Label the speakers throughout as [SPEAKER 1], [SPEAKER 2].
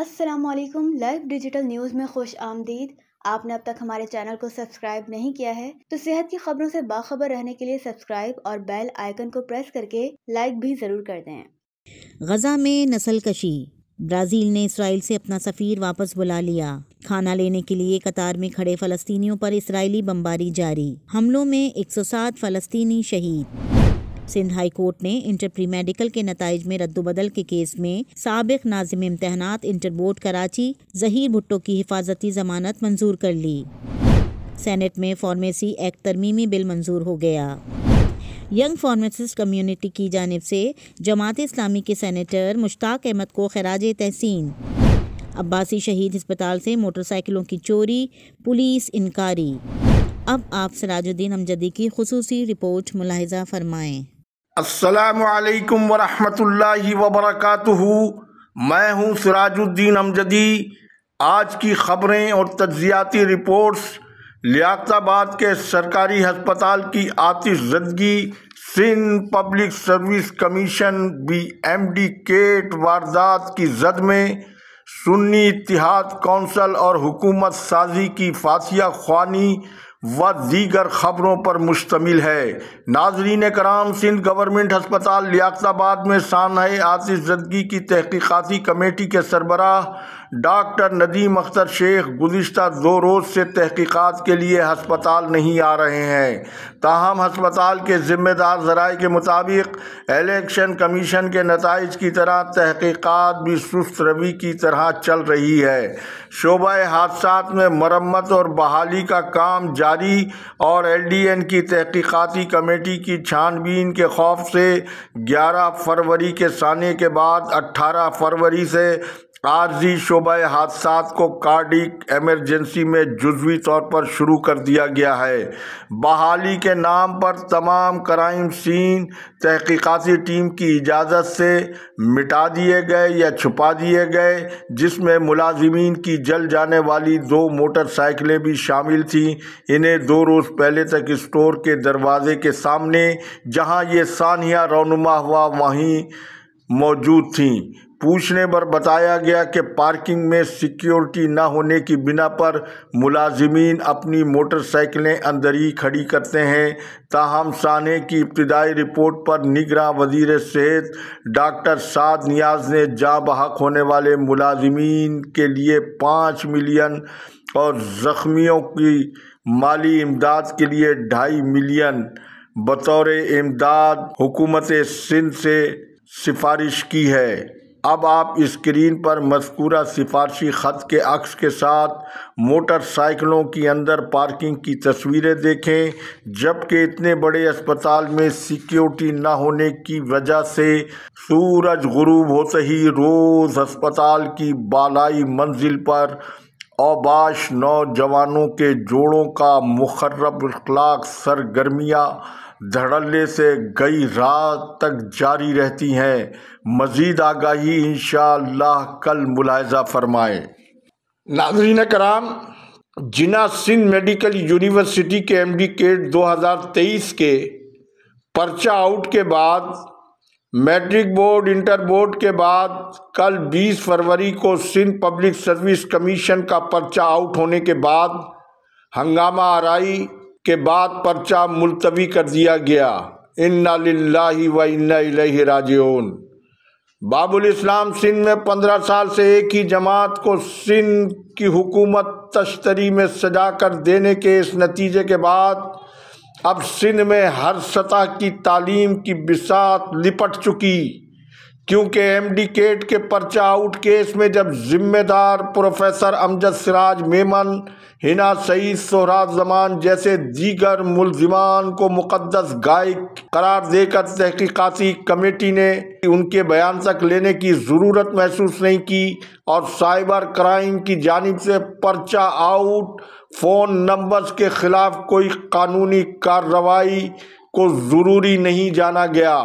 [SPEAKER 1] अस्सलामुअलैकुम। Live digital news में खुश आमदीद। आपने अब तक हमारे चैनल को सब्सक्राइब नहीं किया है तो सेहत की खबरों से बाखबर रहने के लिए सब्सक्राइब और बेल आइकन को प्रेस करके लाइक भी ज़रूर कर दें।
[SPEAKER 2] गजा में नस्लकशी। ब्राज़ील ने इसराइल से अपना सफ़ीर वापस बुला लिया। खाना लेने के लिए कतार में खड़े फ़लस्तीनियों पर इसराइली बमबारी जारी। हमलों में 107 फ़लस्तीनी शहीद। सिंध हाई कोर्ट ने इंटर प्री मेडिकल के नताइज में रद्दोबदल के केस में साबिक नाज़िम इम्तहानात इंटर बोर्ड कराची ज़हीर भुट्टो की हिफाजती ज़मानत मंजूर कर ली। सेनेट में फार्मेसी एक्ट तरमीमी बिल मंजूर हो गया। यंग फार्मासिस्ट कम्युनिटी की जानिब से जमात इस्लामी के सेनेटर मुश्ताक अहमद को खराज तहसीन। अब्बासी शहीद अस्पताल से मोटरसाइकिलों की चोरी, पुलिस इनकारी। अब आप सिराजुद्दीन अमजदी की खुसूसी रिपोर्ट मुलाहिजा फरमाएं।
[SPEAKER 3] अस्सलामु अलैकुम वरहमतुल्लाहि वबरकातुहू। मैं हूँ सिराजुद्दीन अमजदी। आज की खबरें और तज्जियाती रिपोर्ट्स। लियाकताबाद के सरकारी अस्पताल की आतिशज़दगी, Sindh public service commission BMD केट वारदात की जद में, सुन्नी इत्तिहाद कौंसल और हुकूमत साजी की फासिया ख्वानी व दीगर खबरों पर मुश्तमिल है। नाज़रीन कराम, सिंध गवर्नमेंट अस्पताल लियाकताबाद में सानहे आतिशज़दगी की तहकीकाती कमेटी के सरबराह डॉक्टर नदीम अख्तर शेख गुज़िश्ता 2 रोज़ से तहकीकात के लिए अस्पताल नहीं आ रहे हैं। ताहम अस्पताल के ज़िम्मेदार ज़राए के मुताबिक इलेक्शन कमीशन के नताइज की तरह तहकीकात भी सुस्त रवि की तरह चल रही है। शोबा हादसात में मरम्मत और बहाली का काम जारी और LDN की तहकीकाती कमेटी की छानबीन के खौफ से 11 फरवरी के साने के बाद 18 फरवरी से आर्जी शोबा हादसात को कार्डिक एमरजेंसी में जुज़वी तौर पर शुरू कर दिया गया है। बहाली के नाम पर तमाम क्राइम सीन तहकीकाती टीम की इजाज़त से मिटा दिए गए या छुपा दिए गए, जिसमें मुलाजिमीन की जल जाने वाली 2 मोटरसाइकिलें भी शामिल थीं। इन्हें 2 रोज़ पहले तक स्टोर के दरवाजे के सामने, जहां ये सानिया रौनुमा हुआ, वहीं मौजूद थीं। पूछने पर बताया गया कि पार्किंग में सिक्योरिटी न होने की बिना पर मुलाजिमीन अपनी मोटरसाइकिलें अंदर ही खड़ी करते हैं। ताहम साने की इब्तिदाई रिपोर्ट पर निगरां वज़ीर सेहत डॉक्टर साद नियाज़ ने जाँ बहक होने वाले मुलाजिमीन के लिए 5 मिलियन और ज़ख्मियों की माली इमदाद के लिए 2.5 मिलियन बतौर इमदाद हुकूमत सिंध से सिफारिश की है। अब आप स्क्रीन पर मज़कूरा सिफारशी ख़त के अक्स के साथ मोटरसाइकिलों की अंदर पार्किंग की तस्वीरें देखें। जबकि इतने बड़े अस्पताल में सिक्योरिटी न होने की वजह से सूरज गुरूब होते ही रोज़ अस्पताल की बालाई मंजिल पर औबाश नौजवानों के जोड़ों का मुखर्रब अखलाक सरगर्मियाँ धड़ल्ले से कई रात तक जारी रहती हैं। मज़ीद आगाही इंशाअल्लाह कल मुलाहिज़ा फरमाएँ। नाज़रीन कराम, जिन्ना सिंध मेडिकल यूनिवर्सिटी के MD केट 2023 के पर्चा आउट के बाद, मैट्रिक बोर्ड इंटर बोर्ड के बाद कल 20 फरवरी को सिंध पब्लिक सर्विस कमीशन का पर्चा आउट होने के बाद हंगामा आराई के बाद पर्चा मुलतवी कर दिया गया। इन्ना लिल्लाहि व इन्ना इलैहि राजिऊन। बाबुल इस्लाम सिंध में 15 साल से एक ही जमात को सिंध की हुकूमत तश्तरी में सजा कर देने के इस नतीजे के बाद अब सिंध में हर सतह की तालीम की बिसात लिपट चुकी, क्योंकि MD केट के पर्चा आउट केस में जब जिम्मेदार प्रोफेसर अमजद सिराज मेमन, हिना सईद, सोहराब जमान जैसे दीगर मुल्जिमान को मुकद्दस गाय करार देकर तहकीकाती कमेटी ने उनके बयान तक लेने की ज़रूरत महसूस नहीं की और साइबर क्राइम की जानिब से पर्चा आउट फ़ोन नंबर्स के ख़िलाफ़ कोई कानूनी कार्रवाई को ज़रूरी नहीं जाना गया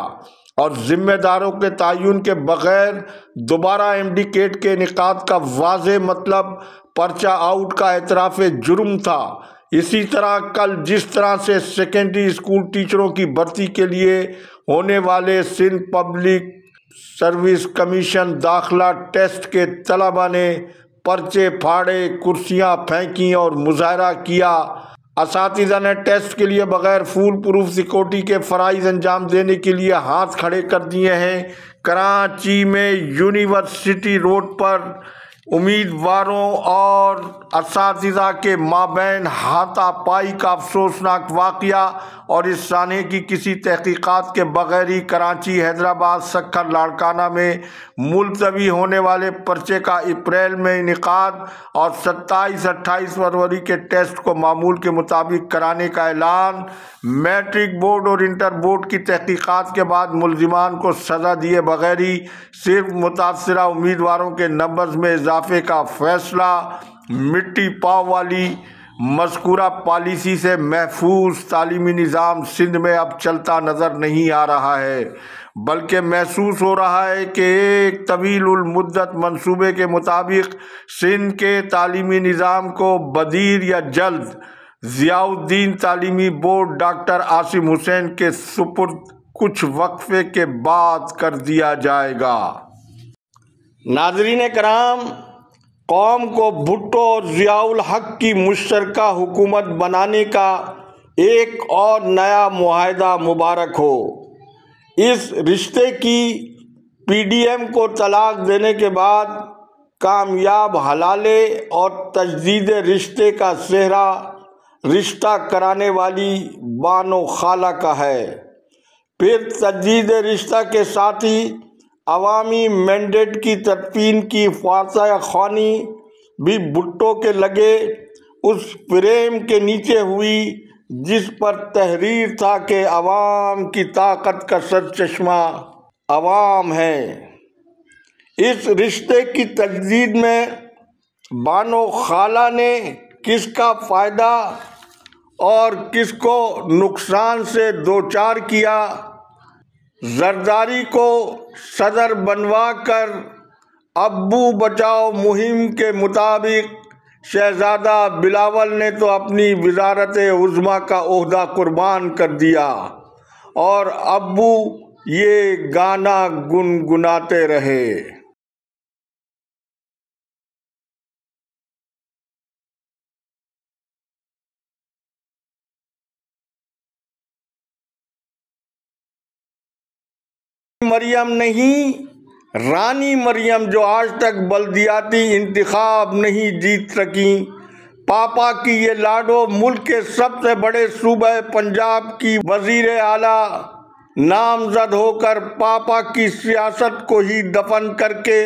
[SPEAKER 3] और ज़िम्मेदारों के तयन के बग़ैर दोबारा MD केट के इनेकाद का वाज़ेह मतलब पर्चा आउट का एतराफ़ जुर्म था। इसी तरह कल जिस तरह से सेकेंडरी स्कूल टीचरों की भर्ती के लिए होने वाले सिंध पब्लिक सर्विस कमीशन दाखिला टेस्ट के तलबा ने पर्चे फाड़े, कुर्सियां फेंकी और मुजाहरा किया। असातिज़ा ने टेस्ट के लिए बगैर फूल प्रूफ सिक्योरिटी के फ़राइज़ अंजाम देने के लिए हाथ खड़े कर दिए हैं। कराची में यूनिवर्सिटी रोड पर उम्मीदवारों और असातिज़ा के माबैन हाथापाई का अफसोसनाक वाक़या और इस साने की किसी तहकीक़ात के बगैर ही कराची, हैदराबाद, सक्खर, लाड़काना में मुलतवी होने वाले पर्चे का अप्रैल में इनेकाद और 27-28 फरवरी के टेस्ट को मामूल के मुताबिक कराने का ऐलान। मैट्रिक बोर्ड और इंटर बोर्ड की तहकीक़ात के बाद मुलजिमान को सज़ा दिए बगैर ही सिर्फ मुतासरा उम्मीदवारों के नंबर्स में इजाफे का फैसला। मिट्टी पाव वाली मज़कूरा पॉलिसी से महफूज तालीमी निज़ाम सिंध में अब चलता नज़र नहीं आ रहा है, बल्कि महसूस हो रहा है कि एक तवीलुल मुद्दत मंसूबे के मुताबिक सिंध के तालीमी निज़ाम को बदीर या जल्द ज़ियाउद्दीन तालीमी बोर्ड डॉक्टर आसिम हुसैन के सुपुर्द कुछ वक्फे के बाद कर दिया जाएगा। नाज़रीन कराम, कौम को भुट्टो और ज़ियाउल हक की मुश्तरका हुकूमत बनाने का एक और नया मुआहदा मुबारक हो। इस रिश्ते की पीडीएम को तलाक देने के बाद कामयाब हलाले और तजदीद रिश्ते का सेहरा रिश्ता कराने वाली बानो खाला का है। फिर तजदीद रिश्ता के साथ ही अवामी मैंडेट की तदफीन की फारसा ख़ानी भी भुट्टो के लगे उस फ्रेम के नीचे हुई जिस पर तहरीर था कि अवाम की ताकत का सरचश्मा अवाम है। इस रिश्ते की तजदीद में बानो खाला ने किसका फ़ायदा और किसको नुकसान से दोचार किया। जरदारी को सदर बनवा कर अब्बू बचाओ मुहिम के मुताबिक शहजादा बिलावल ने तो अपनी वज़ारत उज़्मा का ओहदा कुर्बान कर दिया और अब्बू ये गाना गुनगुनाते रहे। मरियम नहीं, रानी मरियम जो आज तक बल्दियाती इंतखाब नहीं जीत सकी। पापा की ये लाडो मुल्क के सबसे बड़े सूबे पंजाब की वजीर आला नामजद होकर पापा की सियासत को ही दफन करके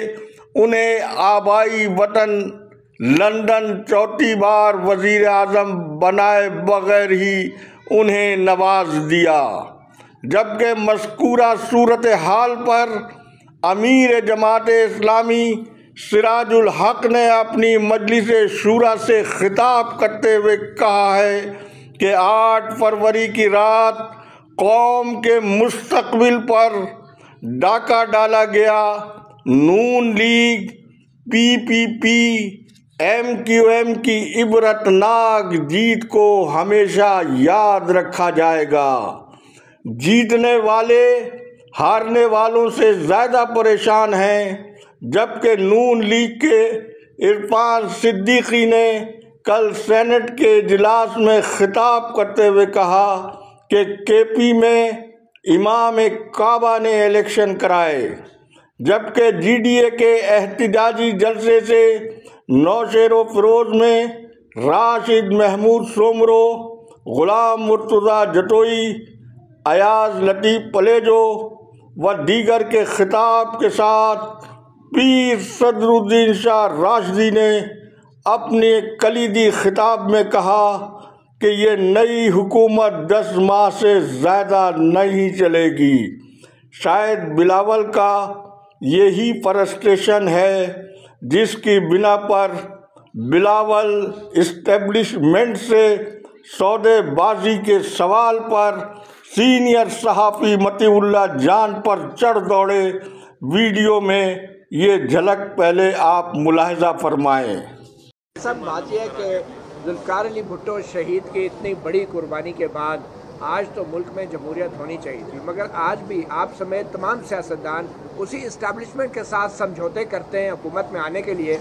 [SPEAKER 3] उन्हें आबाई वतन लंदन चौथी बार वजीर आज़म बनाए बगैर ही उन्हें नवाज दिया। जबकि मज़कूरा सूरत हाल पर अमीर जमात इस्लामी सिराजुल हक ने अपनी मजलिस शूरा से खिताब करते हुए कहा है कि 8 फरवरी की रात कौम के मुस्तकबिल पर डाका डाला गया। नून लीग, पीपीपी, एमक्यूएम की इबरतनाक जीत को हमेशा याद रखा जाएगा। जीतने वाले हारने वालों से ज़्यादा परेशान हैं, जबकि नून लीग के इरफान सिद्दीकी ने कल सेनेट के इजलास में खिताब करते हुए कहा कि केपी में इमाम काबा ने इलेक्शन कराए, जबकि जीडीए के एहतजाजी जलसे से नौशेरो फिरोज में राशिद महमूद सोमरो, गुलाम मुर्तज़ा जटोई, अयाज लतीफ़ पलेजो व दीगर के खिताब के साथ पीर सदरुद्दीन शाह राशिदी ने अपने कलीदी खिताब में कहा कि ये नई हुकूमत 10 माह से ज़्यादा नहीं चलेगी। शायद बिलावल का यही फ्रस्ट्रेशन है जिसकी बिना पर बिलावल इस्टेब्लिशमेंट से सौदेबाजी के सवाल पर सीनियर सहाफ़ी मतीउल्लाह जान पर चढ़ दौड़े। वीडियो में ये झलक पहले आप मुलाहिजा फरमाएं।
[SPEAKER 4] सब बात यह है कि जुल्फ़िकार अली भुट्टो शहीद की इतनी बड़ी कुर्बानी के बाद आज तो मुल्क में जमहूरियत होनी चाहिए थी, मगर आज भी आप समेत तमाम सियासतदान उसी इस्टेब्लिशमेंट के साथ समझौते करते हैं हुकूमत में आने के लिए।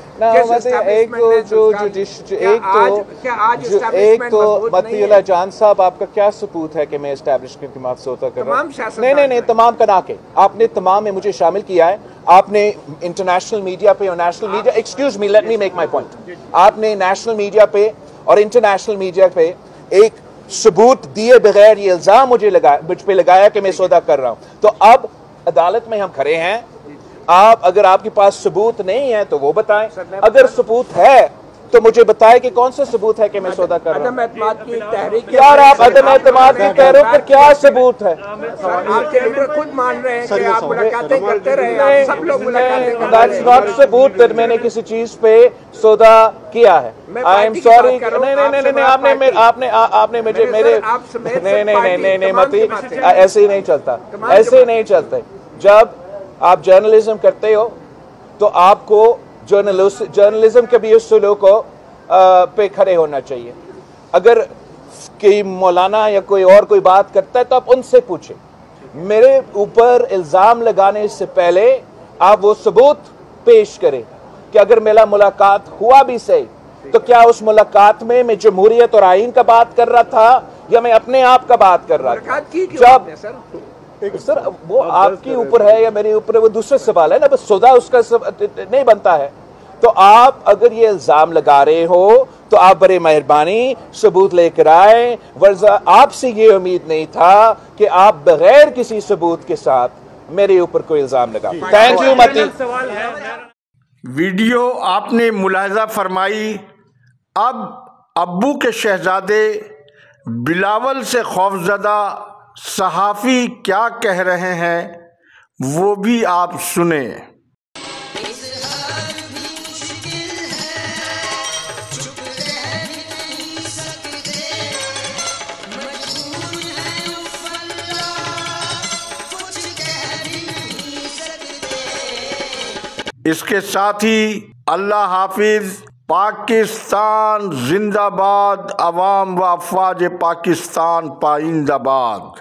[SPEAKER 5] मतीउल्लाह जान साहब, आपका क्या सबूत है कि मैं इस्टेब्लिशमेंट की समझौता कर रहा हूँ? नहीं, तमाम करा के आपने तमाम में मुझे शामिल किया है। आपने इंटरनेशनल मीडिया पे और national media, excuse me, let me make my point, आपने नेशनल मीडिया पे और इंटरनेशनल मीडिया पे एक सबूत दिए बगैर ये इल्जाम मुझ पे लगाया कि मैं सौदा कर रहा हूं। तो अब अदालत में हम खड़े हैं, अगर आपके पास सबूत नहीं है तो वो बताएं, अगर सबूत है तो मुझे बताएं कि कौन सा सबूत है कि मैं सौदा कर रहा हूं। यार आप अदम एतमाद की कह रहे हो, फिर क्या सबूत है?
[SPEAKER 4] खुद मान रहे हैं कि आप मुलाकातें करते रहे, सब लोग मुलाकातें
[SPEAKER 5] नॉट सबूत दैट मैंने किसी चीज पे सौदा किया है। I am sorry. नहीं, आपने मुझे मेरे नहीं मती, ऐसे ही नहीं चलता, ऐसे ही नहीं चलते। जब आप जर्नलिज्म करते हो तो आपको जर्नलिज्म के भी उसूलों को पे खड़े होना चाहिए। अगर कोई मौलाना या कोई और कोई बात करता है तो आप उनसे पूछें। मेरे ऊपर इल्ज़ाम लगाने से पहले आप वो सबूत पेश करें कि अगर मेरा मुलाकात हुआ भी सही तो क्या उस मुलाकात में मैं जमहूरियत और आइन का बात कर रहा था या मैं अपने आप का बात कर रहा था? जब सर वो आपके ऊपर है या मेरे ऊपर है, वो दूसरा सवाल है ना, बस सौदा उसका नहीं बनता है। तो आप अगर ये इल्जाम लगा रहे हो तो आप बड़े मेहरबानी सबूत लेकर आए, वरना आपसे ये उम्मीद नहीं था कि आप बगैर किसी सबूत के साथ मेरे ऊपर कोई इल्जाम लगा। थैंक यू मती।
[SPEAKER 3] वीडियो आपने मुलाहजा फरमाई। अब अब्बू के शहजादे बिलावल से खौफजदा सहाफ़ी क्या कह रहे हैं वो भी आप सुने। इसके साथ ही अल्लाह हाफिज। पाकिस्तान जिंदाबाद। अवाम व अफवाज पाकिस्तान पाइंदाबाद।